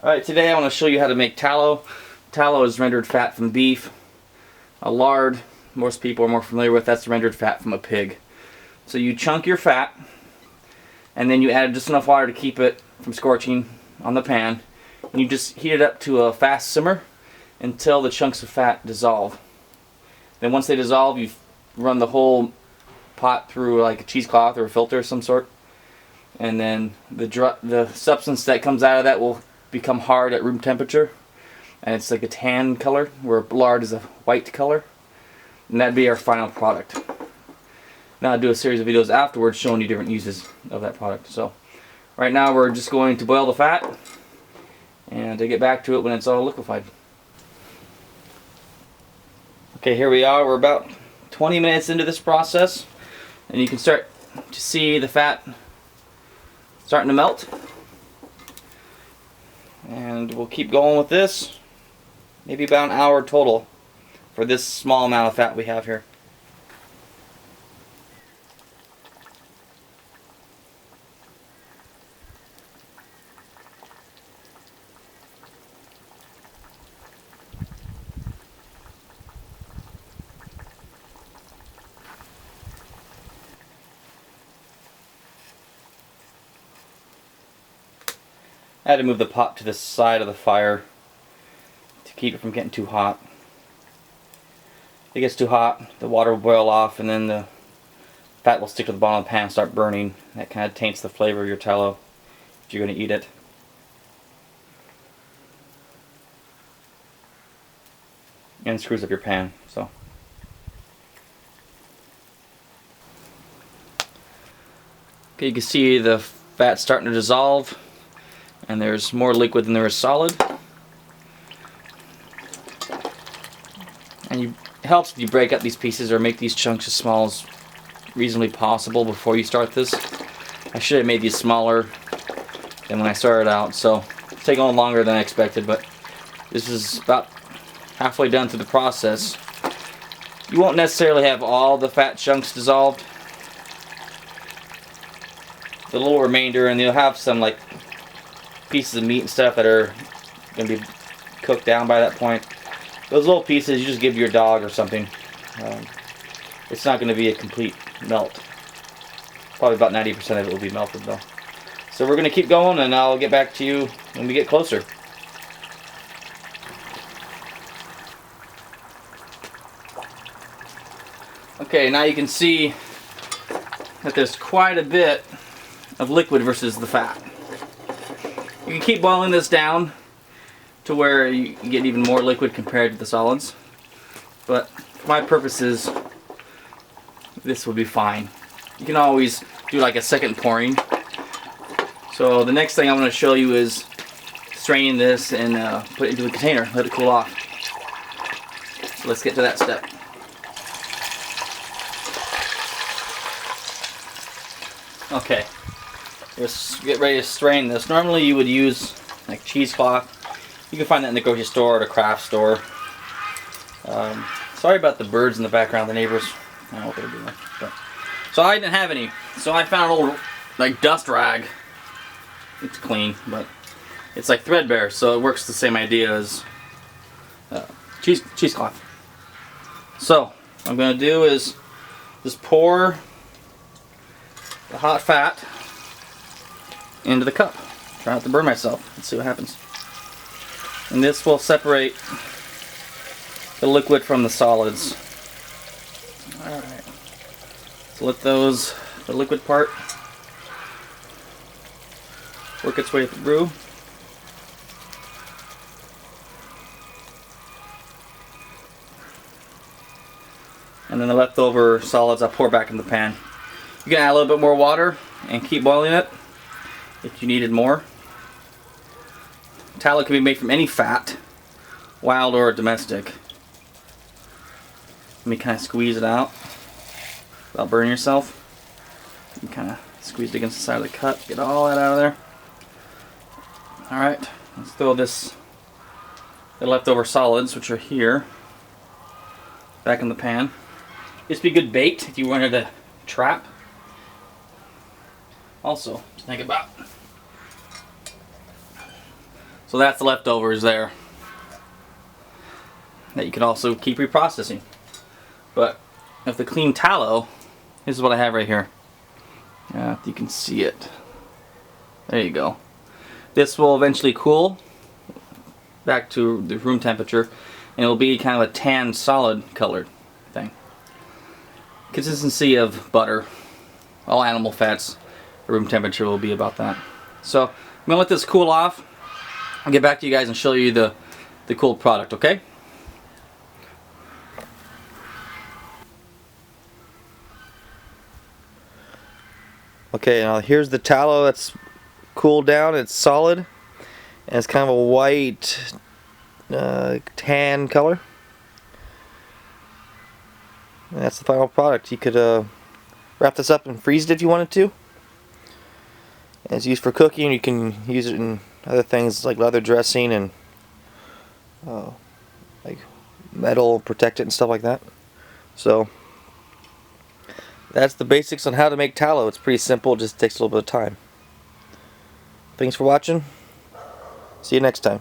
Alright, today I want to show you how to make tallow. Tallow is rendered fat from beef. A lard, most people are more familiar with, that's rendered fat from a pig. So you chunk your fat, and then you add just enough water to keep it from scorching on the pan. And you just heat it up to a fast simmer until the chunks of fat dissolve. Then once they dissolve, you run the whole pot through like a cheesecloth or a filter of some sort. And then the substance that comes out of that will become hard at room temperature, and it's like a tan color where lard is a white color, and that'd be our final product. Now I'll do a series of videos afterwards showing you different uses of that product. So right now we're just going to boil the fat and to get back to it when it's all liquefied. Okay, here we are. We're about 20 minutes into this process, and you can start to see the fat starting to melt. And we'll keep going with this, maybe about an hour total for this small amount of fat we have here. I had to move the pot to the side of the fire to keep it from getting too hot. If it gets too hot, the water will boil off, and then the fat will stick to the bottom of the pan and start burning. That kind of taints the flavor of your tallow if you're going to eat it. And it screws up your pan. So okay, you can see the fat starting to dissolve, and there's more liquid than there is solid. And it helps if you break up these pieces or make these chunks as small as reasonably possible before you start this. I should have made these smaller than when I started out, so it's taking a little longer than I expected, but this is about halfway done through the process. You won't necessarily have all the fat chunks dissolved. The little remainder, and you'll have some like pieces of meat and stuff that are going to be cooked down by that point. Those little pieces you just give your dog or something. It's not going to be a complete melt. Probably about 90% of it will be melted though. So we're going to keep going, and I'll get back to you when we get closer. Okay, now you can see that there's quite a bit of liquid versus the fat. You can keep boiling this down to where you get even more liquid compared to the solids, but for my purposes this will be fine. You can always do like a second pouring. So the next thing I'm going to show you is straining this and put it into a container, let it cool off. So let's get to that step. Okay, let's get ready to strain this. Normally you would use like cheesecloth. You can find that in the grocery store or the craft store. Sorry about the birds in the background, the neighbors. I don't know what they're doing. But. So I didn't have any, so I found a little like dust rag. It's clean, but it's like threadbare, so it works the same idea as cheesecloth. So what I'm going to do is just pour the hot fat into the cup. Try not to burn myself. Let's see what happens. And this will separate the liquid from the solids. Alright. So let the liquid part work its way through. And then the leftover solids I'll pour back in the pan. You can add a little bit more water and keep boiling it if you needed more. Tallow can be made from any fat, wild or domestic. Let me kind of squeeze it out without burning yourself. You kind of squeeze it against the side of the cup, get all that out of there. Alright, let's throw the leftover solids, which are here, back in the pan. This would be good bait if you wanted to trap. Also, to think about. So that's the leftovers there that you can also keep reprocessing. But if the clean tallow, this is what I have right here. If you can see it. There you go. This will eventually cool back to the room temperature, and it will be kind of a tan solid colored thing. Consistency of butter. All animal fats, room temperature will be about that. So I'm gonna let this cool off. I'll get back to you guys and show you the cooled product, okay? Okay, now here's the tallow that's cooled down. It's solid, and it's kind of a white tan color. And that's the final product. You could wrap this up and freeze it if you wanted to. And it's used for cooking. You can use it in other things like leather dressing and like metal, protect it and stuff like that. So that's the basics on how to make tallow. It's pretty simple, it just takes a little bit of time. Thanks for watching. See you next time.